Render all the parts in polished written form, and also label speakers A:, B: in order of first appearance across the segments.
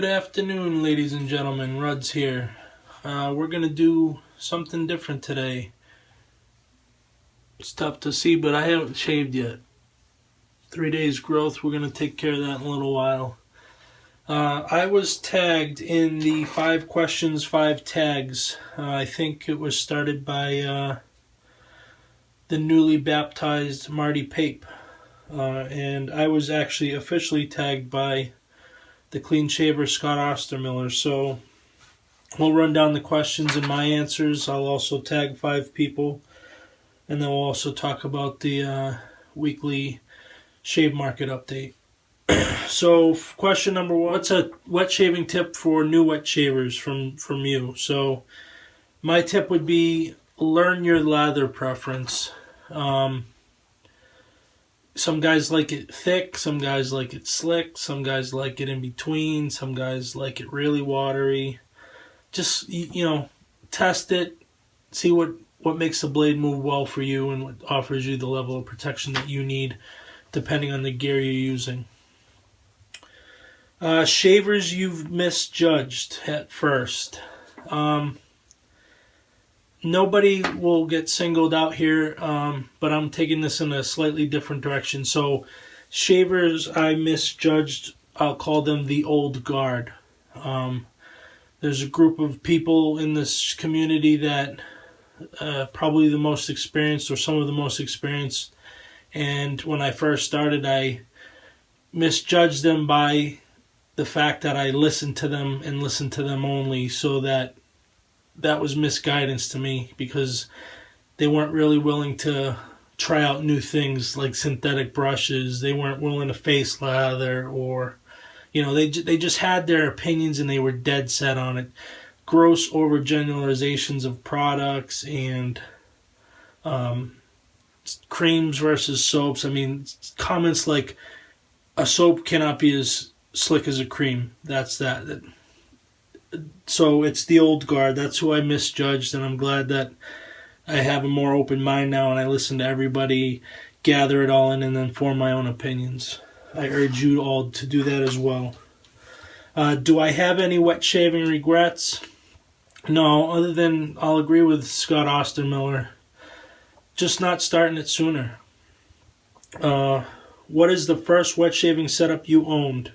A: Good afternoon, ladies and gentlemen. Ruds here. We're going to do something different today. It's tough to see, but I haven't shaved yet. 3 days growth. We're going to take care of that in a little while. I was tagged in the 5 questions, 5 tags. I think it was started by the newly baptized Marty Pape. And I was actually officially tagged by the clean shaver Scott Ostermiller. So we'll run down the questions and my answers. I'll also tag 5 people, and then we'll also talk about the weekly shave market update. So question number 1, what's a wet shaving tip for new wet shavers from you? So my tip would be learn your lather preference. Some guys like it thick, some guys like it slick, some guys like it in between, some guys like it really watery. Just, test it, see what makes the blade move well for you and what offers you the level of protection that you need depending on the gear you're using. Shavers you've misjudged at first. Nobody will get singled out here, but I'm taking this in a slightly different direction. So shavers I misjudged, I'll call them the old guard. There's a group of people in this community that probably the most experienced or some of the most experienced. And when I first started, I misjudged them by the fact that I listened to them and listened to them only, so that was misguidance to me, because they weren't really willing to try out new things like synthetic brushes. They weren't willing to face lather, or they just had their opinions and they were dead set on it. Gross overgeneralizations of products and creams versus soaps. I mean, comments like a soap cannot be as slick as a cream. That's that. So it's the old guard. That's who I misjudged, and I'm glad that I have a more open mind now and I listen to everybody, gather it all in, and then form my own opinions. I urge you all to do that as well. Do I have any wet shaving regrets? No, other than I'll agree with Scott Ostermiller. Just not starting it sooner. What is the first wet shaving setup you owned?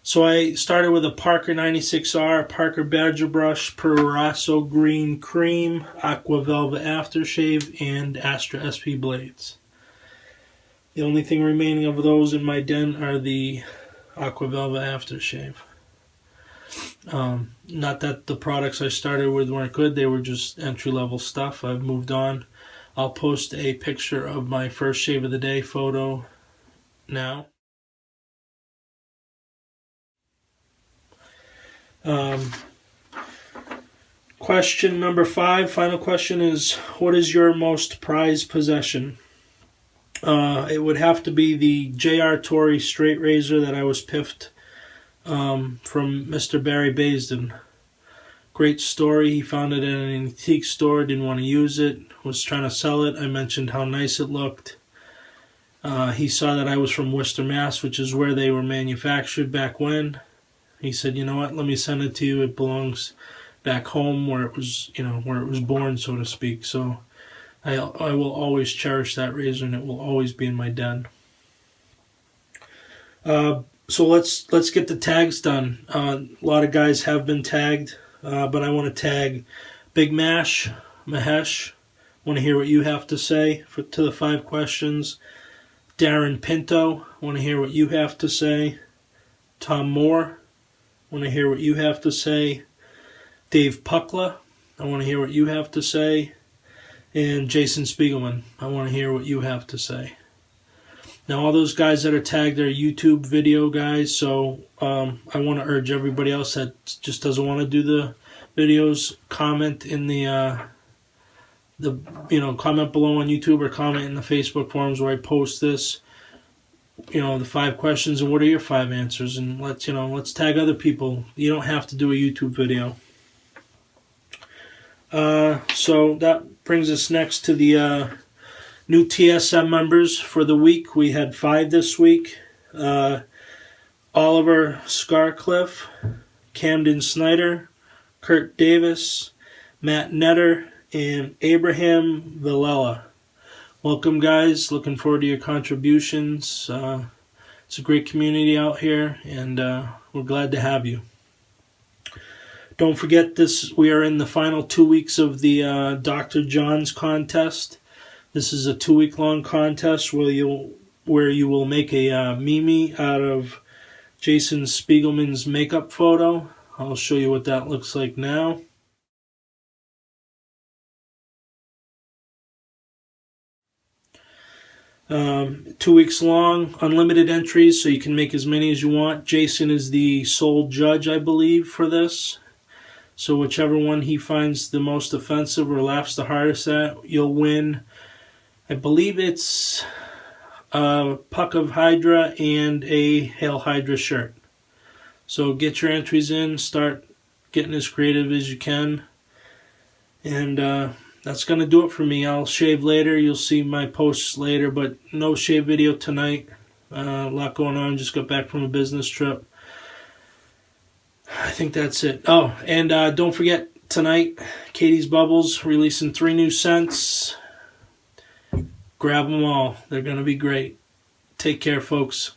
A: So I started with a Parker 96R, Parker Badger Brush, Purasso Green Cream, Aqua Velva Aftershave, and Astra SP blades. The only thing remaining of those in my den are the Aqua Velva Aftershave. Not that the products I started with weren't good, they were just entry-level stuff. I've moved on. I'll post a picture of my first shave of the day photo now. Question number 5, final question, is what is your most prized possession? It would have to be the J.R. Torrey straight razor that I was piffed from Mr. Barry Baisden. Great story. He found it in an antique store, didn't want to use it, was trying to sell it. I mentioned how nice it looked. He saw that I was from Worcester, Mass., which is where they were manufactured back when. He said, "You know what? Let me send it to you. It belongs back home where it was, where it was born, so to speak." So I will always cherish that razor, and it will always be in my den. So let's get the tags done. A lot of guys have been tagged, but I want to tag Big Mahesh. Want to hear what you have to say to the 5 questions. Darren Pinto. Want to hear what you have to say. Tom Moore. Want to hear what you have to say. Dave Puckla, I want to hear what you have to say. And Jason Spiegelman, I want to hear what you have to say. Now, all those guys that are tagged are YouTube video guys, so I want to urge everybody else that just doesn't want to do the videos, comment in the comment below on YouTube, or comment in the Facebook forums where I post this. The 5 questions and what are your 5 answers, and let's tag other people. You don't have to do a YouTube video. So that brings us next to the new TSM members for the week. We had 5 this week. Oliver Scarcliffe, Camden Snyder, Kurt Davis, Matt Netter, and Abraham Villela. Welcome, guys. Looking forward to your contributions. It's a great community out here, and we're glad to have you. Don't forget this. We are in the final 2 weeks of the Dr. John's contest. This is a 2-week-long contest where you will make a Mimi out of Jason Spiegelman's makeup photo. I'll show you what that looks like now. Um, 2 weeks long, unlimited entries, so you can make as many as you want. Jason is the sole judge, I believe, for this. So whichever one he finds the most offensive or laughs the hardest at, you'll win. I believe it's a Puck of Hydra and a Hail Hydra shirt. So get your entries in, start getting as creative as you can. And that's going to do it for me. I'll shave later. You'll see my posts later, but no shave video tonight. A lot going on. Just got back from a business trip. I think that's it. Oh, and don't forget, tonight, Katie's Bubbles releasing 3 new scents. Grab them all. They're going to be great. Take care, folks.